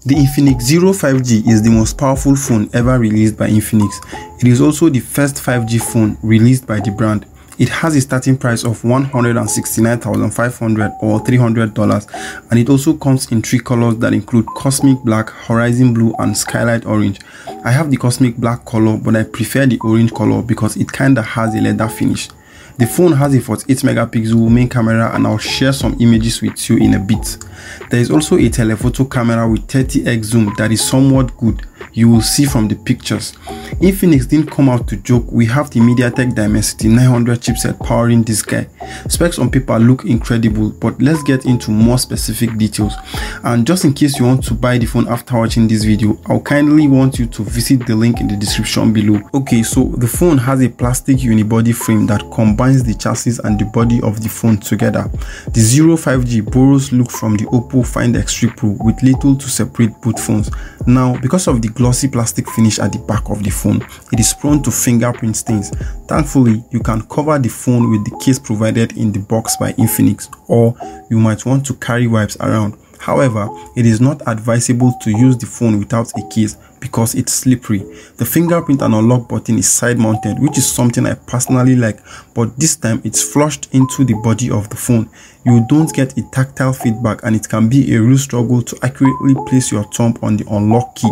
The Infinix Zero 5G is the most powerful phone ever released by Infinix. It is also the first 5G phone released by the brand. It has a starting price of $169,500 or $300, and it also comes in 3 colors that include Cosmic Black, Horizon Blue, and Skylight Orange. I have the Cosmic Black color, but I prefer the orange color because it kinda has a leather finish. The phone has a 48 megapixel main camera, and I'll share some images with you in a bit. There is also a telephoto camera with 30x zoom that is somewhat good. You will see from the pictures. Infinix didn't come out to joke. We have the MediaTek Dimensity 900 chipset powering this guy. Specs on paper look incredible, but let's get into more specific details. And just in case you want to buy the phone after watching this video, I'll kindly want you to visit the link in the description below. Okay, so the phone has a plastic unibody frame that combines the chassis and the body of the phone together. The Zero 5G borrows look from the Oppo Find X3 Pro with little to separate both phones. Now, because of the glossy plastic finish at the back of the phone, it is prone to fingerprint stains. Thankfully, you can cover the phone with the case provided in the box by Infinix, or you might want to carry wipes around. However, it is not advisable to use the phone without a case because it's slippery. The fingerprint and unlock button is side mounted, which is something I personally like, but this time it's flushed into the body of the phone. You don't get a tactile feedback, and it can be a real struggle to accurately place your thumb on the unlock key.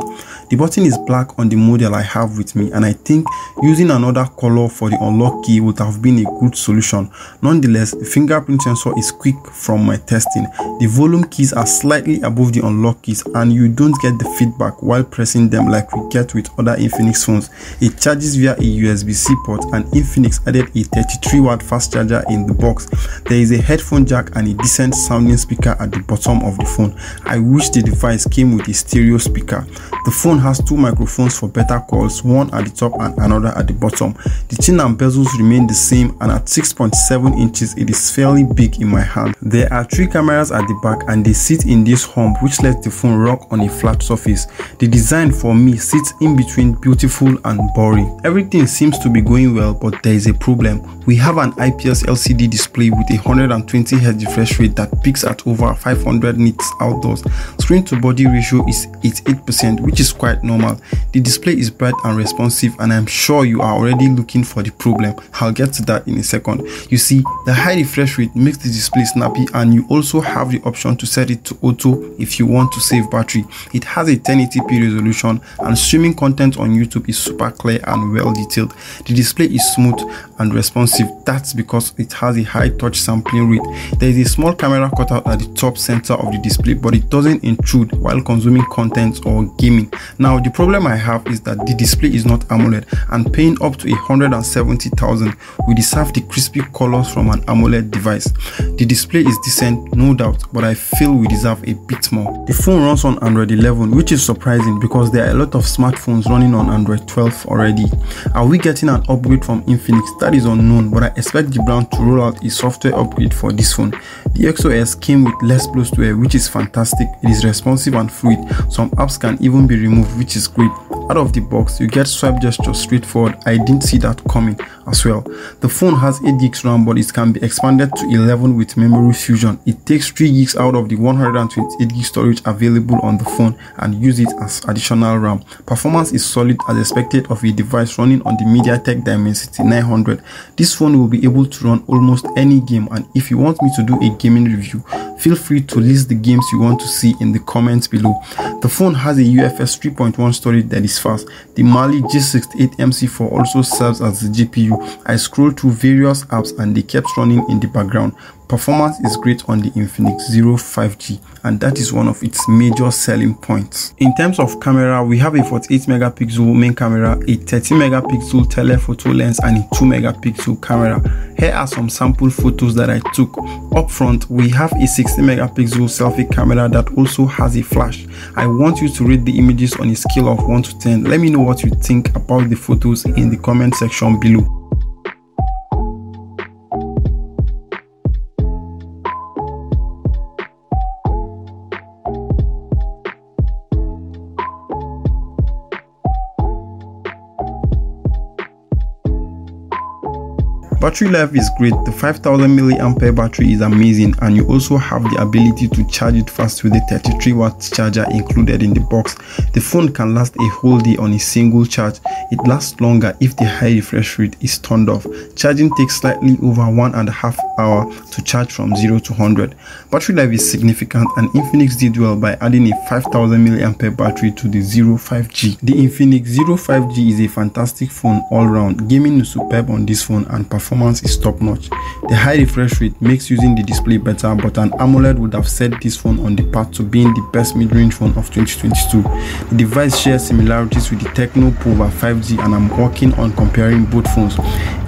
The button is black on the model I have with me, and I think using another color for the unlock key would have been a good solution. Nonetheless, the fingerprint sensor is quick from my testing. The volume keys are slightly above the unlock keys, and you don't get the feedback while pressing them like we get with other Infinix phones. It charges via a USB-C port, and Infinix added a 33-watt fast charger in the box. There is a headphone jack and a decent sounding speaker at the bottom of the phone. I wish the device came with a stereo speaker. The phone has 2 microphones for better calls, one at the top and another at the bottom. The chin and bezels remain the same, and at 6.7 inches it is fairly big in my hand. There are 3 cameras at the back, and they sit in this hump which lets the phone rock on a flat surface. The design for me sits in between beautiful and boring. Everything seems to be going well, but there is a problem. We have an IPS LCD display with a 120Hz refresh rate that peaks at over 500 nits outdoors. Screen to body ratio is 88%, which is quite normal. The display is bright and responsive, and I'm sure you are already looking for the problem. I'll get to that in a second. You see, the high refresh rate makes the display snappy, and you also have the option to set it to auto if you want to save battery. It has a 1080p resolution, and streaming content on YouTube is super clear and well detailed. The display is smooth and responsive. That's because it has a high touch sampling rate. There is a small camera cutout at the top center of the display, but it doesn't intrude while consuming content or gaming. Now, the problem I have is that the display is not AMOLED, and paying up to 170,000, we deserve the crispy colors from an AMOLED device. The display is decent, no doubt, but I feel we deserve a bit more. The phone runs on Android 11, which is surprising because there are a lot of smartphones running on Android 12 already. Are we getting an upgrade from Infinix? That is unknown, but I expect the brand to roll out a software upgrade for this phone. The XOS came with less bloatware, which is fantastic. It is responsive and fluid. Some apps can even be removed, which is great. Out of the box, you get swipe gesture straightforward. I didn't see that coming as well. The phone has 8GB RAM, but it can be expanded to 11 with memory fusion. It takes 3GB out of the 128GB storage available on the phone and use it as additional RAM. Performance is solid as expected of a device running on the MediaTek Dimensity 900. This phone will be able to run almost any game, and if you want me to do a gaming review, feel free to list the games you want to see in the comments below. The phone has a UFS 3.1 storage that is fast. The Mali G68MC4 also serves as the GPU. I scrolled through various apps and they kept running in the background. Performance is great on the Infinix Zero 5G, and that is one of its major selling points. In terms of camera, we have a 48 megapixel main camera, a 30 megapixel telephoto lens, and a 2 megapixel camera. Here are some sample photos that I took. Up front, we have a 60 megapixel selfie camera that also has a flash. I want you to rate the images on a scale of 1 to 10. Let me know what you think about the photos in the comment section below. Battery life is great. The 5000 mAh battery is amazing, and you also have the ability to charge it fast with a 33-watt charger included in the box. The phone can last a whole day on a single charge. It lasts longer if the high refresh rate is turned off. Charging takes slightly over 1.5 hours to charge from 0 to 100. Battery life is significant, and Infinix did well by adding a 5000 mAh battery to the Zero 5G. The Infinix Zero 5G is a fantastic phone all round. Gaming is superb on this phone and performance is top notch. The high refresh rate makes using the display better, but an AMOLED would have set this phone on the path to being the best mid-range phone of 2022. The device shares similarities with the Tecno Pova 5G, and I'm working on comparing both phones.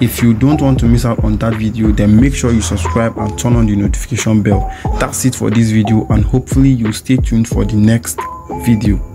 If you don't want to miss out on that video, then make sure you subscribe and turn on the notification bell. That's it for this video, and hopefully you'll stay tuned for the next video.